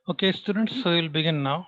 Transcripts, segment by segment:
Okay, students, so we'll begin now.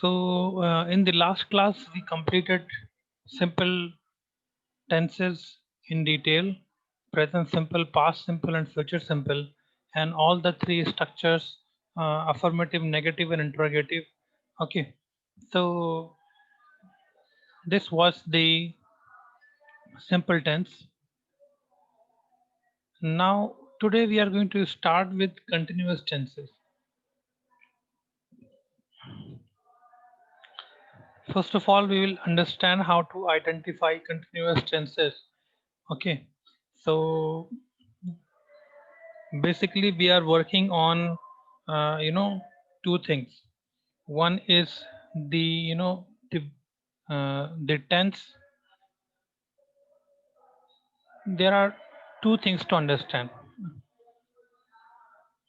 So, in the last class, we completed simple tenses in detail: present simple, past simple, and future simple, and all the three structures: affirmative, negative, and interrogative. Okay, so this was the simple tense. Now, today we are going to start with continuous tenses. First of all, we will understand how to identify continuous tenses. Okay, so basically we are working on two things. One is the tense. There are two things to understand.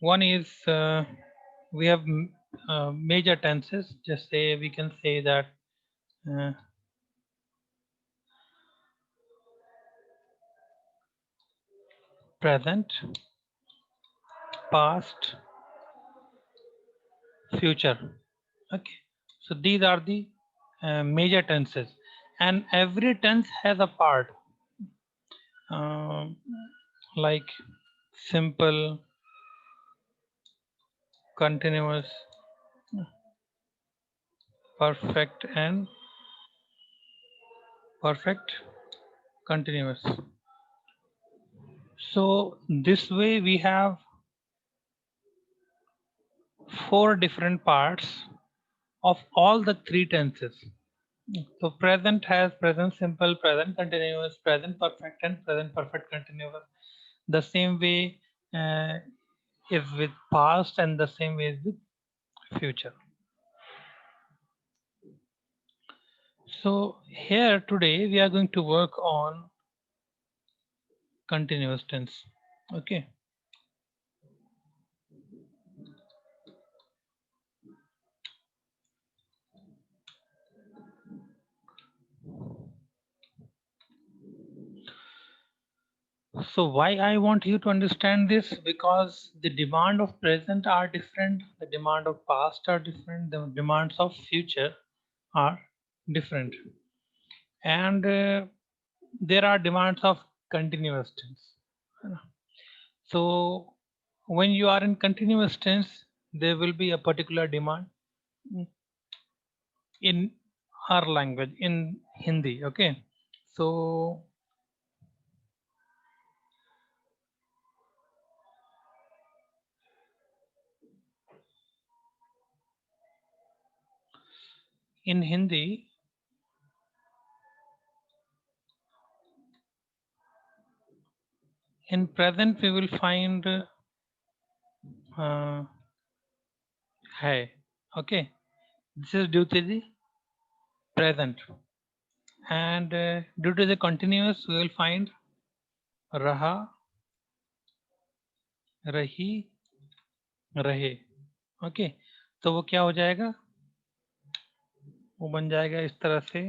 One is we have major tenses. Just say we can say that uh, present, past, future. Okay, so these are the major tenses, and every tense has a part, um, like simple, continuous, perfect, and perfect continuous. So this way we have four different parts of all the three tenses. So present has present simple, present continuous, present perfect, and present perfect continuous. The same way is with past, and the same way is with future. So here today we are going to work on continuous tense. Okay. So why I want you to understand this? Because the demand of present are different, the demand of past are different, the demands of future are different, and there are demands of continuous tense. So when you are in continuous tense, there will be a particular demand in our language, in Hindi. Okay, so in Hindi, in present we will find hai. Okay, this is due to the present, and due to the continuous we will find raha, rahi, रहे. Okay, तो वो क्या हो जाएगा? वो बन जाएगा इस तरह से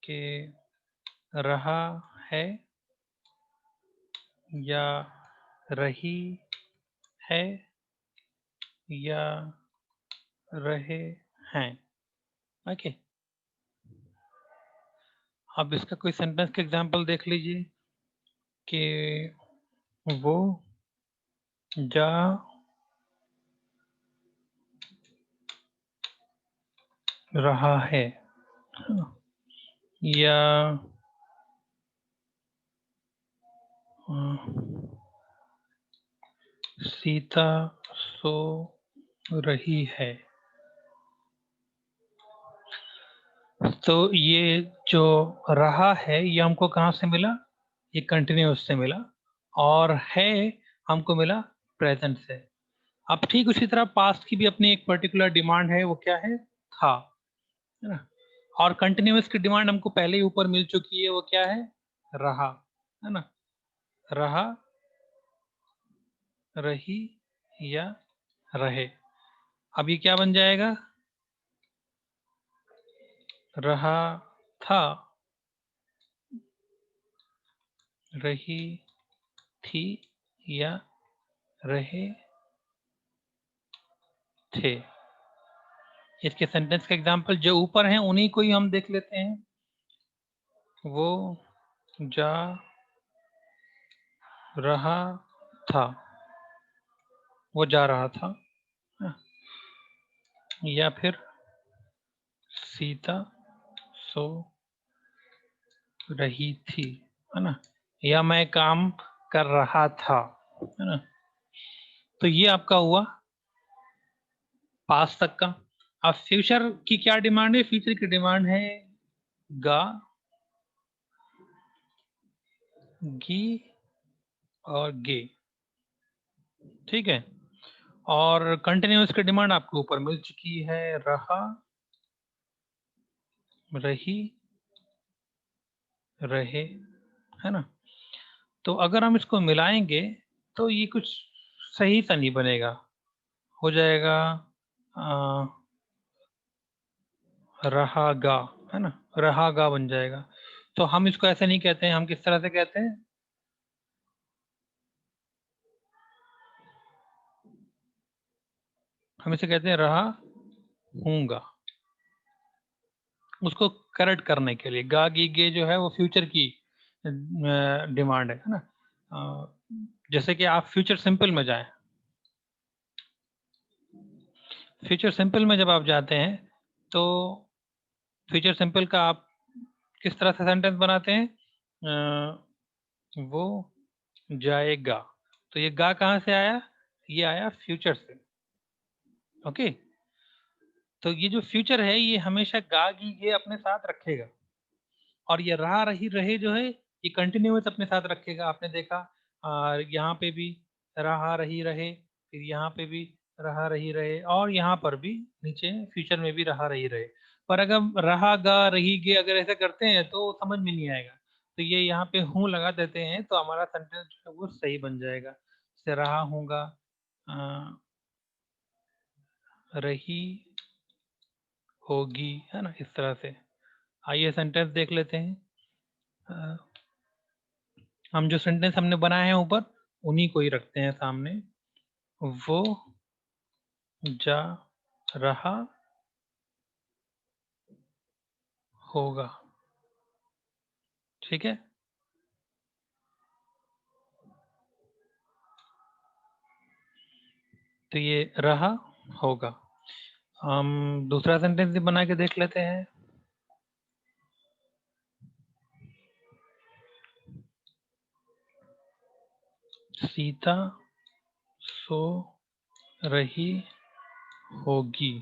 कि रहा है या रही है या रहे हैं. ओके, अब इसका कोई सेंटेंस का एग्जांपल देख लीजिए कि वो जा रहा है या सीता सो रही है. तो ये जो रहा है ये हमको कहाँ से मिला? ये कंटिन्यूस से मिला, और है हमको मिला प्रेजेंट से. अब ठीक उसी तरह पास्ट की भी अपनी एक पर्टिकुलर डिमांड है, वो क्या है? था, है ना. और कंटिन्यूस की डिमांड हमको पहले ही ऊपर मिल चुकी है, वो क्या है? रहा, है ना. रहा, रही या रहे. अब ये क्या बन जाएगा? रहा था, रही थी या रहे थे। इसके सेंटेंस का एग्जाम्पल जो ऊपर हैं उन्हीं को ही हम देख लेते हैं। वो जा रहा था, वो जा रहा था, या फिर सीता सो रही थी, है ना, या मैं काम कर रहा था, है ना। तो ये आपका हुआ पास्ट तक का। अब फ्यूचर की क्या डिमांड है? फ्यूचर की डिमांड है गा, गी और गे, ठीक है। और कंटिन्यूअस की डिमांड आपको ऊपर मिल चुकी है, रहा, रही, रहे, है ना। तो अगर हम इसको मिलाएंगे तो ये कुछ सही सा नहीं बनेगा, हो जाएगा रहागा, है ना, रहागा बन जाएगा। तो हम इसको ऐसे नहीं कहते हैं, हम किस तरह से कहते हैं? हम इसे कहते हैं रहा हूंगा। उसको करेक्ट करने के लिए गा गी गे जो है वो फ्यूचर की डिमांड है ना। जैसे कि आप फ्यूचर सिंपल में जाएं, फ्यूचर सिंपल में जब आप जाते हैं तो फ्यूचर सिंपल का आप किस तरह से सेंटेंस बनाते हैं? वो जाएगा। तो ये गा कहाँ से आया? ये आया फ्यूचर से। ओके, तो ये जो फ्यूचर है ये हमेशा गा गी गे अपने साथ रखेगा, और ये रहा रही रहे जो है ये कंटिन्यूस अपने साथ रखेगा। आपने देखा यहाँ पे भी रहा रही रहे, फिर यहाँ पे भी रहा रही रहे, और यहाँ पर भी नीचे फ्यूचर में भी रहा रही रहे। पर अगर रहा गा रही गे अगर ऐसे करते हैं तो समझ में नहीं आएगा। तो ये यहाँ पे हूँ लगा देते हैं तो हमारा सेंटेंस जो है वो सही बन जाएगा। जैसे रहा हूँगा, रही होगी, है ना, इस तरह से। आइए सेंटेंस देख लेते हैं। अ, हम जो सेंटेंस हमने बनाए हैं ऊपर उन्हीं को ही रखते हैं सामने। वो जा रहा होगा, ठीक है। तो ये रहा होगा। हम दूसरा सेंटेंस भी बना के देख लेते हैं। सीता सो रही होगी।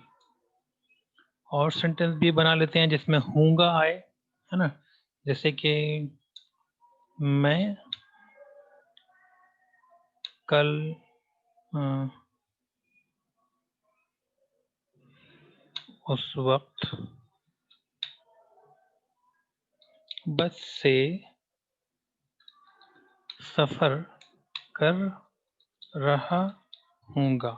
और सेंटेंस भी बना लेते हैं जिसमें होगा आए, है ना। जैसे कि मैं कल अ, उस वक्त बस से सफर कर रहा हूँगा।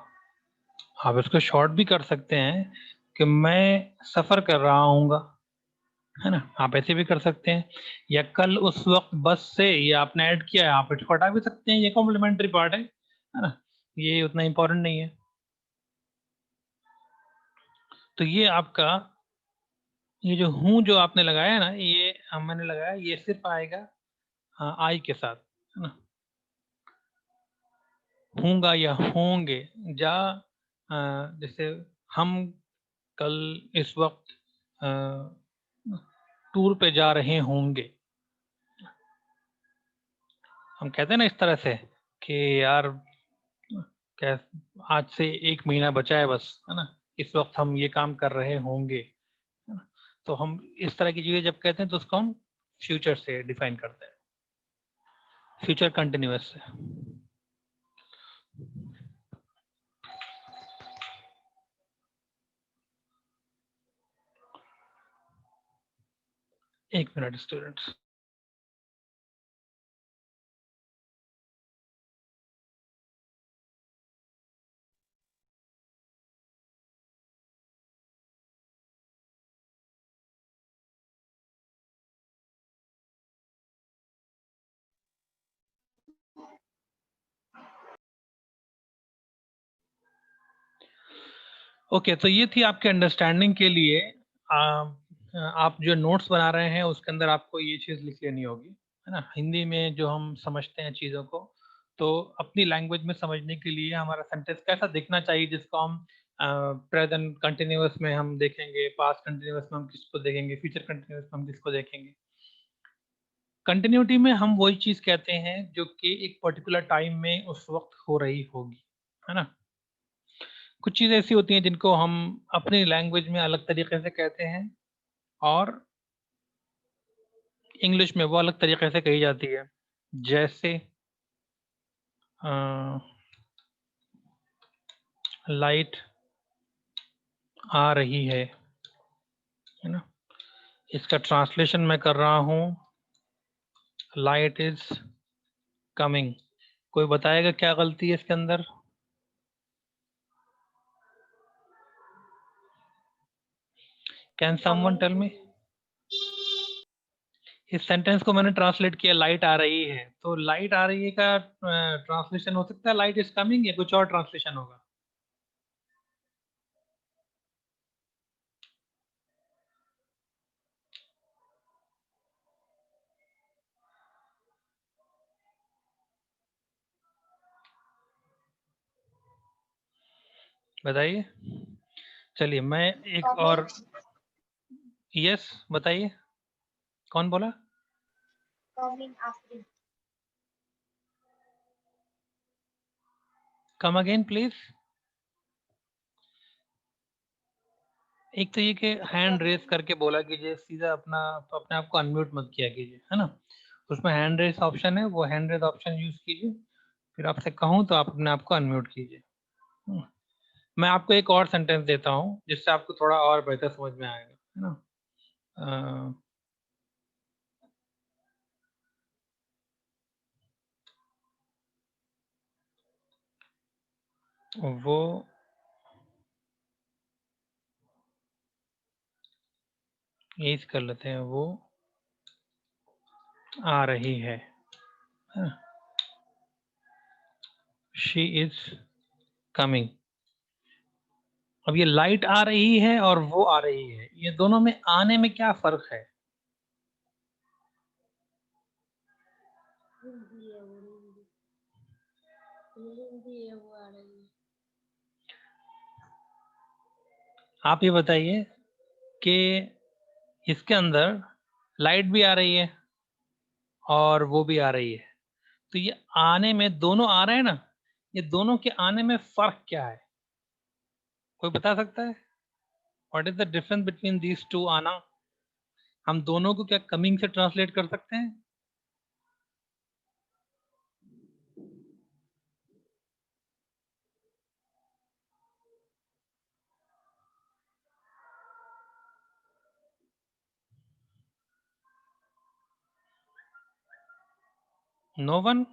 आप इसको शॉर्ट भी कर सकते हैं कि मैं सफर कर रहा हूँगा, है ना। आप ऐसे भी कर सकते हैं, या कल उस वक्त बस से, ये आपने ऐड किया है आप इसको हटा भी सकते हैं, ये कॉम्प्लीमेंट्री पार्ट है ना, ये उतना इंपॉर्टेंट नहीं है। तो ये आपका ये जो हूँ जो आपने लगाया ना, ये मैंने लगाया, ये सिर्फ आएगा आई के साथ, है ना। हूँगा या होंगे, जा जैसे हम कल इस वक्त टूर पे जा रहे होंगे। हम कहते हैं ना इस तरह से कि यार क्या, आज से 1 महीना बचा है बस, है ना, इस वक्त हम ये काम कर रहे होंगे, है ना। तो हम इस तरह की चीजें जब कहते हैं तो उसको हम फ्यूचर से डिफाइन करते हैं, फ्यूचर कंटिन्यूअस से। एक मिनट स्टूडेंट्स। ओके, तो ये थी आपके अंडरस्टैंडिंग के लिए। आप जो नोट्स बना रहे हैं उसके अंदर आपको ये चीज़ लिख लेनी होगी, है ना। हिंदी में जो हम समझते हैं चीज़ों को, तो अपनी लैंग्वेज में समझने के लिए हमारा सेंटेंस कैसा दिखना चाहिए, जिसको हम प्रेजेंट कंटिन्यूअस में हम देखेंगे, पास्ट कंटिन्यूअस में हम किसको देखेंगे, फ्यूचर कंटिन्यूअस में हम किसको देखेंगे। कंटिन्यूटी में हम वही चीज़ कहते हैं जो कि एक पर्टिकुलर टाइम में उस वक्त हो रही होगी, है ना। कुछ चीज़ें ऐसी होती हैं जिनको हम अपनी लैंग्वेज में अलग तरीके से कहते हैं, और इंग्लिश में वो अलग तरीके से कही जाती है। जैसे लाइट आ रही है ना। इसका ट्रांसलेशन मैं कर रहा हूँ, लाइट इज कमिंग। कोई बताएगा क्या गलती है इसके अंदर? Can someone tell me? इस सेंटेंस को मैंने ट्रांसलेट किया, लाइट आ रही है, तो लाइट आ रही है का ट्रांसलेशन हो सकता है लाइट इज कमिंग, या कुछ और ट्रांसलेशन होगा? बताइए। चलिए मैं एक और, यस बताइए, कौन बोला? Come again please. एक तो ये कि हैंड रेस करके बोला कीजिए, सीधा अपना अपने आप को अनम्यूट मत किया कीजिए, है ना। उसमें हैंड रेस ऑप्शन है, वो हैंड रेस ऑप्शन यूज कीजिए, फिर आपसे कहूँ तो आप अपने आप को अनम्यूट कीजिए। मैं आपको एक और सेंटेंस देता हूँ जिससे आपको थोड़ा और बेहतर समझ में आएगा, है ना। वो यही कर लेते हैं, वो आ रही है, शी इज कमिंग। अब ये लाइट आ रही है और वो आ रही है, ये दोनों में आने में क्या फर्क है? आप ये बताइए कि इसके अंदर लाइट भी आ रही है और वो भी आ रही है, तो ये आने में दोनों आ रहे हैं ना, ये दोनों के आने में फर्क क्या है? कोई बता सकता है? What is the difference between these two आना? हम दोनों को क्या कमिंग से ट्रांसलेट कर सकते हैं? No one?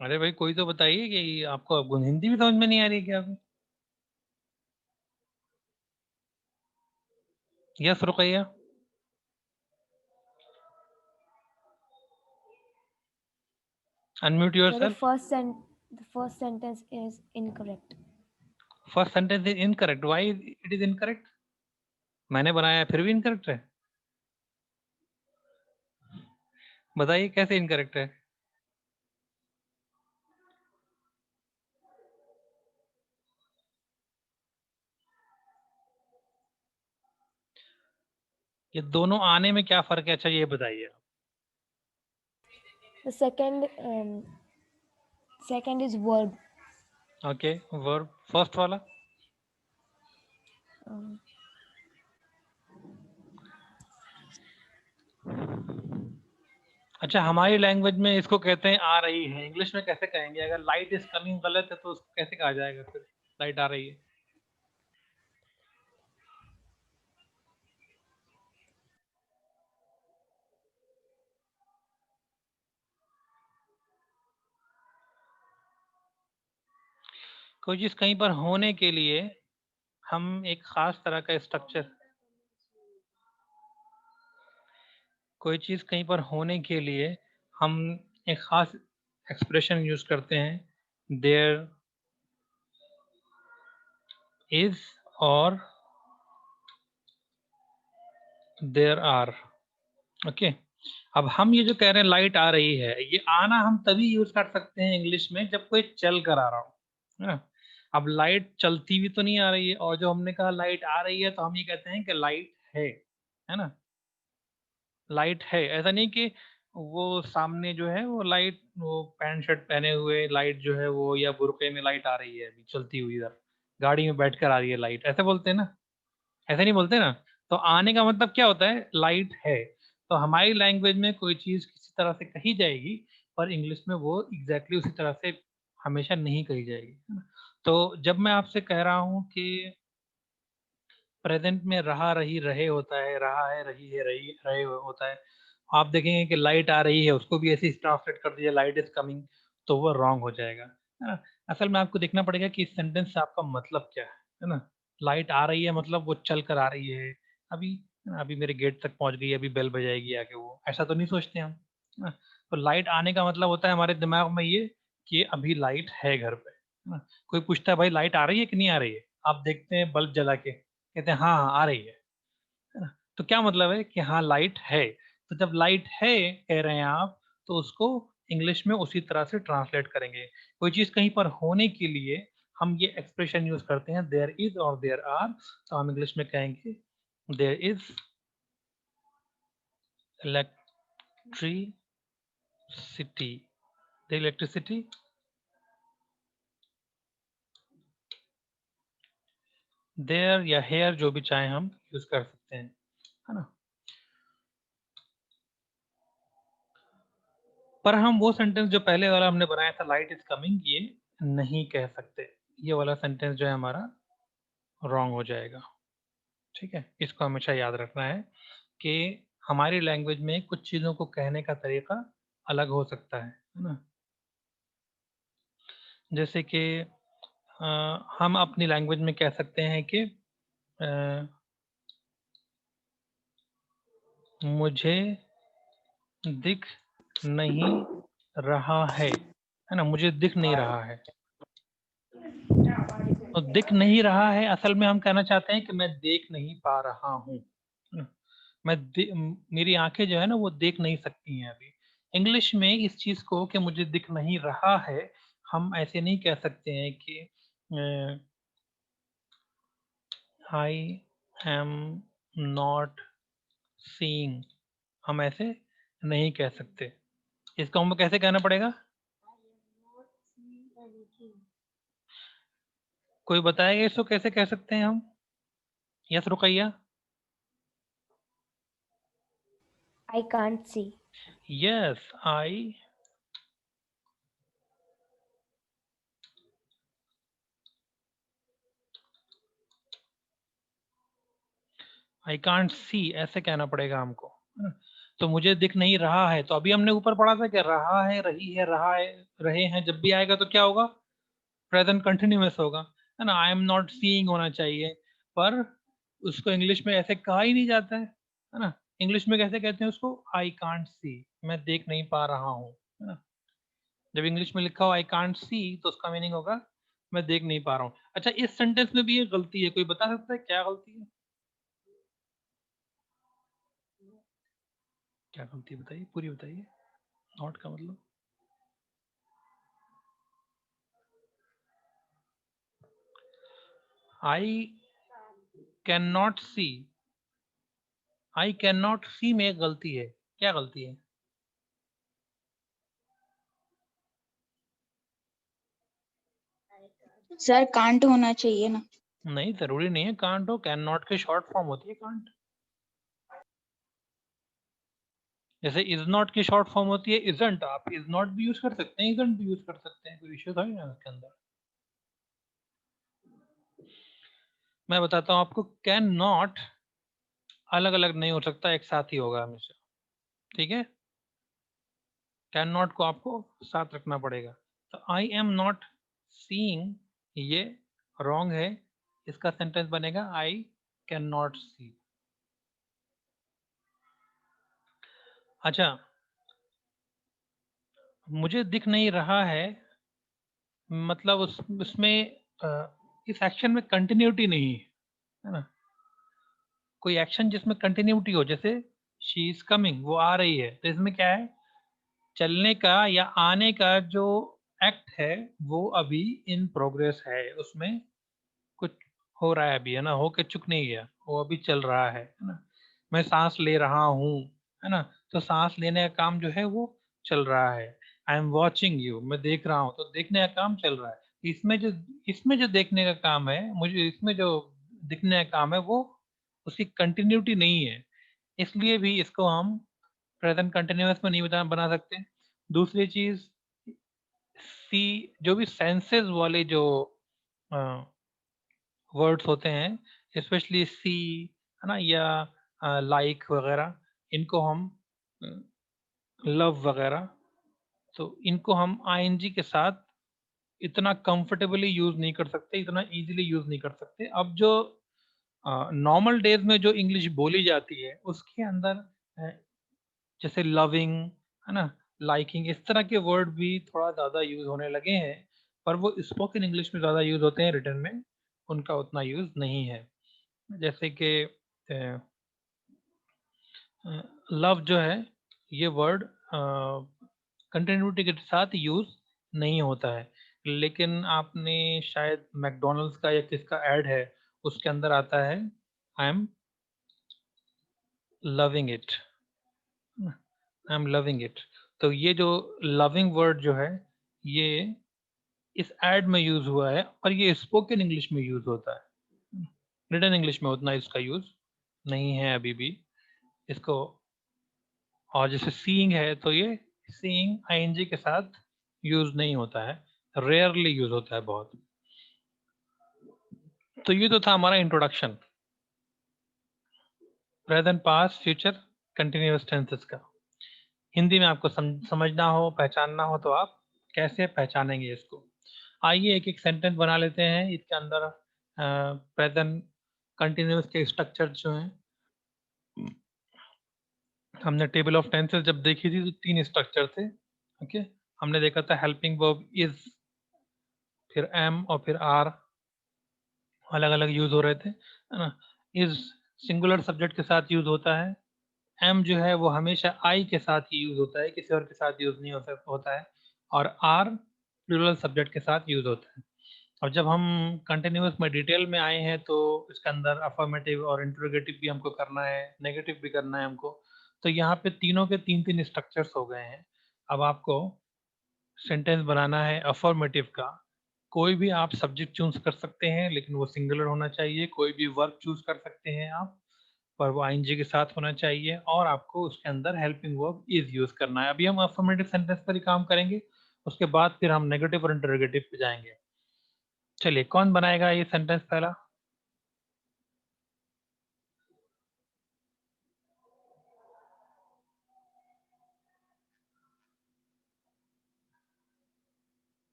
अरे भाई कोई तो बताइए कि आपको हिंदी भी समझ में नहीं आ रही है क्या? Yes Ruqaiya, unmute So the yourself. first sentence is incorrect. First sentence is incorrect, why it is incorrect? मैंने बनाया है फिर भी इनकरेक्ट है? बताइए कैसे इनकरेक्ट है? ये दोनों आने में क्या फर्क है, अच्छा ये बताइए। The second is verb. Okay, verb first वाला? Um, अच्छा, हमारी लैंग्वेज में इसको कहते हैं आ रही है, इंग्लिश में कैसे कहेंगे? अगर लाइट इज कमिंग गलत है तो उसको कैसे कहा जाएगा फिर, लाइट आ रही है? कोई चीज कहीं पर होने के लिए हम एक खास तरह का स्ट्रक्चर, कोई चीज कहीं पर होने के लिए हम एक खास एक्सप्रेशन यूज करते हैं, देयर is और there are. ओके अब हम ये जो कह रहे हैं लाइट आ रही है, ये आना हम तभी यूज कर सकते हैं इंग्लिश में जब कोई चल कर आ रहा हो, है ना। अब लाइट चलती हुई तो नहीं आ रही है, और जो हमने कहा लाइट आ रही है तो हम ये कहते हैं कि लाइट है ना। लाइट है, ऐसा नहीं कि वो सामने जो है वो लाइट, वो पैंट शर्ट पहने हुए लाइट जो है वो, या बुरके में लाइट आ रही है अभी चलती हुई, इधर गाड़ी में बैठ कर आ रही है लाइट, ऐसे बोलते हैं ना, ऐसे नहीं बोलते ना। तो आने का मतलब क्या होता है, लाइट है। तो हमारी लैंग्वेज में कोई चीज किसी तरह से कही जाएगी, पर इंग्लिश में वो एग्जैक्टली उसी तरह से हमेशा नहीं कही जाएगी, है ना। तो जब मैं आपसे कह रहा हूँ कि प्रेजेंट में रहा रही रहे होता है, रहा है रही है रही रहे होता है, आप देखेंगे कि लाइट आ रही है उसको भी ऐसे ही ट्रांसलेट कर दीजिए लाइट इज कमिंग, तो वो रॉन्ग हो जाएगा, है ना। असल में आपको देखना पड़ेगा कि इस सेंटेंस से आपका मतलब क्या है ना। लाइट आ रही है मतलब वो चल कर आ रही है, अभी अभी मेरे गेट तक पहुंच गई, अभी बेल बजाएगी आके, वो ऐसा तो नहीं सोचते हम, है ना। तो लाइट आने का मतलब होता है हमारे दिमाग में ये कि अभी लाइट है घर पे, है ना। कोई पूछता है भाई लाइट आ रही है कि नहीं आ रही है, आप देखते हैं बल्ब जला के, कहते हैं हाँ हाँ आ रही है ना। तो क्या मतलब है कि हाँ लाइट है। तो जब लाइट है कह रहे हैं आप, तो उसको इंग्लिश में उसी तरह से ट्रांसलेट करेंगे। कोई चीज कहीं पर होने के लिए हम ये एक्सप्रेशन यूज करते हैं देयर इज और देयर आर, तो हम इंग्लिश में कहेंगे there is electricity, the electricity, there या हेयर जो भी चाहे हम यूज कर सकते हैं, है ना। पर हम वो सेंटेंस जो पहले वाला हमने बनाया था लाइट इज कमिंग, ये नहीं कह सकते, ये वाला सेंटेंस जो है हमारा रॉन्ग हो जाएगा, ठीक है। इसको हमेशा याद रखना है कि हमारी लैंग्वेज में कुछ चीज़ों को कहने का तरीका अलग हो सकता है ना। जैसे कि हम अपनी लैंग्वेज में कह सकते हैं कि मुझे दिख नहीं रहा है ना, मुझे दिख नहीं रहा है। तो दिख नहीं रहा है असल में हम कहना चाहते हैं कि मैं देख नहीं पा रहा हूँ, है ना। मेरी आंखें जो है ना वो देख नहीं सकती हैं अभी। इंग्लिश में इस चीज को कि मुझे दिख नहीं रहा है, हम ऐसे नहीं कह सकते हैं कि आई एम नॉट सीइंग, हम ऐसे नहीं कह सकते। इसको हमें कैसे कहना पड़ेगा, कोई बताएगा इसको कैसे कह सकते हैं हम। Yes Ruqaiya. I can't see. Yes I can't see, ऐसे कहना पड़ेगा हमको, है ना? तो मुझे दिख नहीं रहा है, तो अभी हमने ऊपर पढ़ा था कि रहा है रही है रहा है रहे हैं, जब भी आएगा तो क्या होगा, प्रेजेंट कंटिन्यूअस होगा, है ना। आई एम नॉट सीइंग होना चाहिए, पर उसको इंग्लिश में ऐसे कहा ही नहीं जाता है ना। इंग्लिश में कैसे कहते हैं उसको, आई कांट सी, मैं देख नहीं पा रहा हूँ, है ना। जब इंग्लिश में लिखा हो आई कांट सी तो उसका मीनिंग होगा मैं देख नहीं पा रहा हूँ। अच्छा इस सेंटेंस में भी ये गलती है, कोई बता सकता है क्या गलती है, क्या गलती है बताइए, पूरी बताइए। नॉट का मतलब, I can not see, I can not see में एक गलती है, क्या गलती है। सर कांट होना चाहिए ना। नहीं जरूरी नहीं है कांट हो, कैन नॉट की शॉर्ट फॉर्म होती है कांट। जैसे इज नॉट की शॉर्ट फॉर्म होती है इजंट, आप इज नॉट भी यूज कर सकते हैं, इजंट भी यूज कर सकते हैं, कोई इश्यू थोड़ी ना उसके अंदर। मैं बताता हूँ आपको, कैन नॉट अलग अलग नहीं हो सकता, एक साथ ही होगा हमेशा, ठीक है। कैन नॉट को आपको साथ रखना पड़ेगा। तो आई एम नॉट सीइंग ये रॉन्ग है, इसका सेंटेंस बनेगा आई कैन नॉट सी। अच्छा मुझे दिख नहीं रहा है, मतलब उसमें इस एक्शन में कंटिन्यूटी नहीं है ना, कोई एक्शन जिसमें कंटिन्यूटी हो, जैसे शी इज कमिंग, वो आ रही है, तो इसमें क्या है, चलने का या आने का जो एक्ट है वो अभी इन प्रोग्रेस है, उसमें कुछ हो रहा है अभी, है ना, होके चुक नहीं गया, वो अभी चल रहा है ना। मैं सांस ले रहा हूँ, है ना, तो सांस लेने का काम जो है वो चल रहा है। आई एम वॉचिंग यू, मैं देख रहा हूँ, तो देखने का काम चल रहा है। इसमें जो देखने का काम है, मुझे इसमें जो दिखने का काम है, वो उसकी कंटिन्यूटी नहीं है, इसलिए भी इसको हम प्रेजेंट कंटिन्यूअस में नहीं बना सकते। दूसरी चीज, सी, जो भी सेंसेस वाले जो वर्ड्स होते हैं, स्पेशली सी, है ना, या लाइक वगैरह, इनको हम लव वगैरह, तो इनको हम आईएनजी के साथ इतना कंफर्टेबली यूज नहीं कर सकते, इतना इजीली यूज नहीं कर सकते। अब जो नॉर्मल डेज में जो इंग्लिश बोली जाती है उसके अंदर जैसे लविंग, है ना, लाइकिंग, इस तरह के वर्ड भी थोड़ा ज्यादा यूज होने लगे हैं, पर वो स्पोकन इंग्लिश में ज्यादा यूज होते हैं, रिटन में उनका उतना यूज नहीं है। जैसे कि लव जो है, ये वर्ड कंटिन्यूटी के साथ यूज नहीं होता है, लेकिन आपने शायद मैकडोनल्ड्स का या किसका ऐड है, उसके अंदर आता है I am loving it, I am loving it. तो ये जो लविंग वर्ड जो है, ये इस ऐड में यूज हुआ है, और ये स्पोकन इंग्लिश में यूज होता है, रिटन इंग्लिश में उतना इसका यूज नहीं है अभी भी इसको। और जैसे सीइंग है, तो ये सीइंग आईएनजी के साथ यूज नहीं होता है, रेयरली यूज होता है बहुत। तो ये तो था हमारा introduction present past future continuous tenses का। हिंदी में आपको समझना हो, पहचानना हो, तो आप कैसे पहचानेंगे इसको? आइए एक एक सेंटेंस बना लेते हैं, इसके अंदर प्रेजेंट कंटिन्यूअस के स्ट्रक्चर जो हैं, हमने टेबल ऑफ टेंसेस जब देखी थी तो 3 स्ट्रक्चर थे। ओके, हमने देखा था हेल्पिंग वर्ब इज, फिर एम, और फिर आर, अलग अलग यूज हो रहे थे, है ना। इज सिंगुलर सब्जेक्ट के साथ यूज होता है, एम जो है वो हमेशा आई के साथ ही यूज होता है, किसी और के साथ यूज नहीं होता है, और आर प्लूरल सब्जेक्ट के साथ यूज होता है। और जब हम कंटिन्यूअस में डिटेल में आए हैं, तो इसके अंदर अफर्मेटिव और इंटरोगेटिव भी हमको करना है, नेगेटिव भी करना है हमको। तो यहाँ पे तीनों के 3-3 स्ट्रक्चर्स हो गए हैं। अब आपको सेंटेंस बनाना है अफर्मेटिव का। कोई भी आप सब्जेक्ट चूज कर सकते हैं, लेकिन वो सिंगुलर होना चाहिए। कोई भी वर्ब चूज कर सकते हैं आप, पर वो आईएनजी के साथ होना चाहिए, और आपको उसके अंदर हेल्पिंग वर्ब इज यूज करना है। अभी हम अफर्मेटिव सेंटेंस पर ही काम करेंगे, उसके बाद फिर हम नेगेटिव और इंटरोगेटिव पे जाएंगे। चलिए, कौन बनाएगा ये सेंटेंस पहला?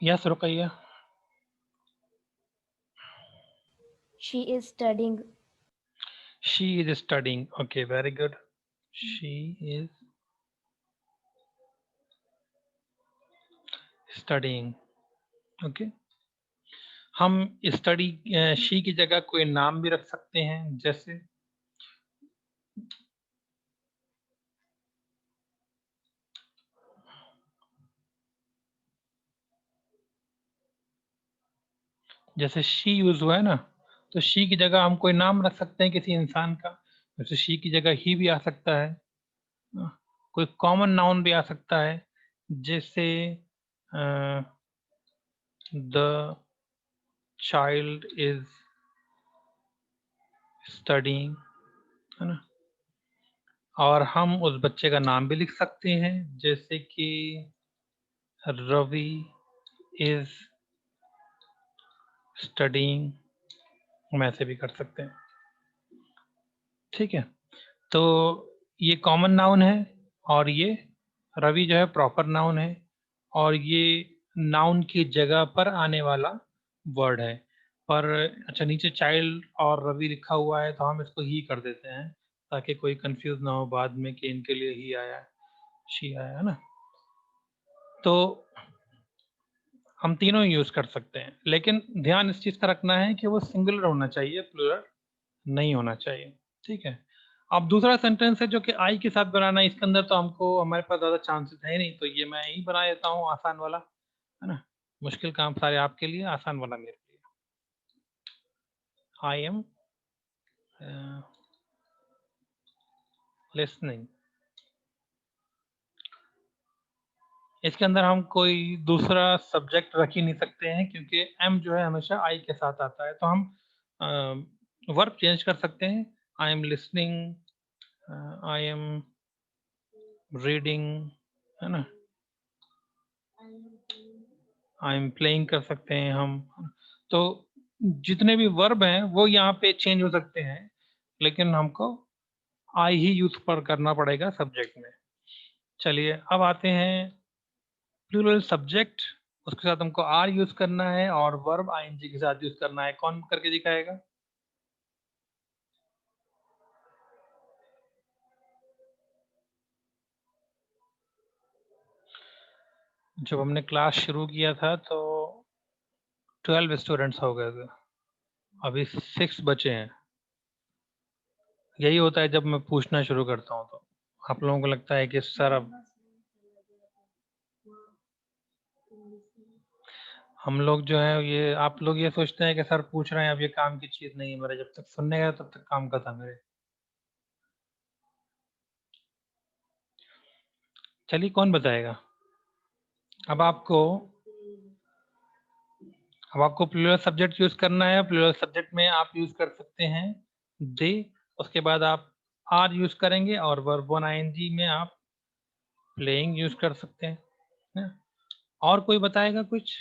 Yes Ruqaiya. She is studying. She is studying, okay, very good. She is studying, okay. हम स्टडी, शी की जगह कोई नाम भी रख सकते हैं, जैसे जैसे शी यूज हुआ है ना, तो शी की जगह हम कोई नाम रख सकते हैं किसी इंसान का, जैसे शी की जगह ही भी आ सकता है। कोई कॉमन नाउन भी आ सकता है, जैसे द चाइल्ड इज स्टडिंग, है ना। और हम उस बच्चे का नाम भी लिख सकते हैं, जैसे कि रवि इज स्टडिंग, हम ऐसे भी कर सकते हैं, ठीक है। तो ये कॉमन नाउन है, और ये रवि जो है प्रॉपर नाउन है, और ये नाउन की जगह पर आने वाला वर्ड है। पर अच्छा, नीचे चाइल्ड और रवि लिखा हुआ है, तो हम इसको ही कर देते हैं, ताकि कोई कंफ्यूज ना हो बाद में कि इनके लिए ही आया, शी आया, है ना। तो हम तीनों यूज कर सकते हैं, लेकिन ध्यान इस चीज का रखना है कि वो सिंगुलर होना चाहिए, प्लूरल नहीं होना चाहिए। ठीक है। अब दूसरा सेंटेंस है जो कि आई के साथ बनाना है, इसके अंदर तो हमको हमारे पास ज्यादा चांसेस है नहीं, तो ये मैं यही बना देता हूँ आसान वाला, है ना। मुश्किल काम सारे आपके लिए, आसान वाला मेरे लिए। I am listening. इसके अंदर हम कोई दूसरा सब्जेक्ट रख ही नहीं सकते हैं, क्योंकि एम जो है हमेशा आई के साथ आता है, तो हम वर्ब चेंज कर सकते हैं। I am listening, I am reading, है ना। आई एम प्लेइंग कर सकते हैं हम। तो जितने भी वर्ब हैं वो यहाँ पे चेंज हो सकते हैं, लेकिन हमको आई ही यूज पर करना पड़ेगा सब्जेक्ट में। चलिए अब आते हैं प्लूरल सब्जेक्ट, उसके साथ हमको आर यूज करना है और वर्ब आईएनजी के साथ यूज करना है। कौन करके दिखाएगा? जब हमने क्लास शुरू किया था तो 12 स्टूडेंट्स हो गए थे, अभी 6 बचे हैं। यही होता है जब मैं पूछना शुरू करता हूँ, तो आप लोगों को लगता है कि सर अब हम लोग जो है, ये आप लोग ये सोचते हैं कि सर पूछ रहे हैं, अब ये काम की चीज नहीं है मेरे, जब तक सुनने गया तब तक काम का था मेरे। चलिए कौन बताएगा? अब आपको अब आपको प्लूरल सब्जेक्ट यूज करना है। प्लूरल सब्जेक्ट में आप यूज कर सकते हैं दे, उसके बाद आप आर यूज करेंगे, और वर्ब वन आईएनजी में आप प्लेइंग यूज कर सकते हैं, है? और कोई बताएगा कुछ?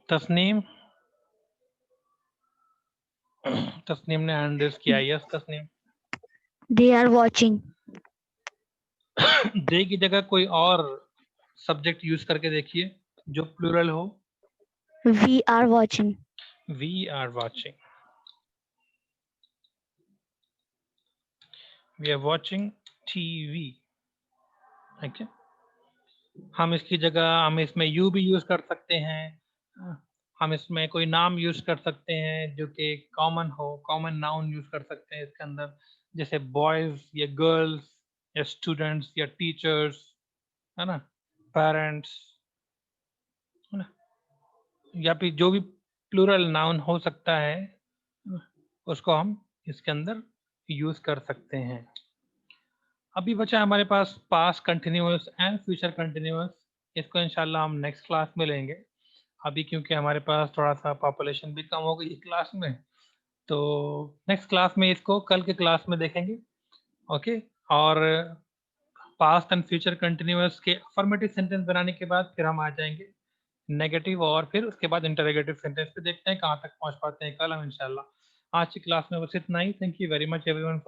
तस्नीम, तस्नीम ने हैंड रेज किया। Yes Tasneem. They are watching. They की जगह कोई और सब्जेक्ट यूज करके देखिए जो प्लूरल हो। We are watching. We are watching, we are watching TV. ठीक है। हम इसकी जगह हम इसमें यू भी यूज कर सकते हैं। हम इसमें कोई नाम यूज कर सकते हैं जो कि कॉमन हो, कॉमन नाउन यूज कर सकते हैं इसके अंदर, जैसे बॉयज या गर्ल्स या स्टूडेंट्स या टीचर्स, है ना, पेरेंट्स, है ना, या फिर जो भी प्लूरल नाउन हो सकता है उसको हम इसके अंदर यूज कर सकते हैं। अभी बचा हमारे पास past continuous and future continuous. इसको इंशाल्लाह हम नेक्स्ट क्लास में लेंगे। अभी क्योंकि हमारे पास थोड़ा सा पॉपुलेशन भी कम हो गई क्लास में, तो नेक्स्ट क्लास में इसको कल के क्लास में देखेंगे। ओके। और पास्ट एंड फ्यूचर कंटिन्यूअस के अफर्मेटिव सेंटेंस बनाने के बाद फिर हम आ जाएंगे नेगेटिव, और फिर उसके बाद इंटरोगेटिव सेंटेंस पे देखते हैं कहाँ तक पहुंच पाते हैं कल हम इंशाल्लाह। आज की क्लास में बस इतना ही। Thank you very much everyone.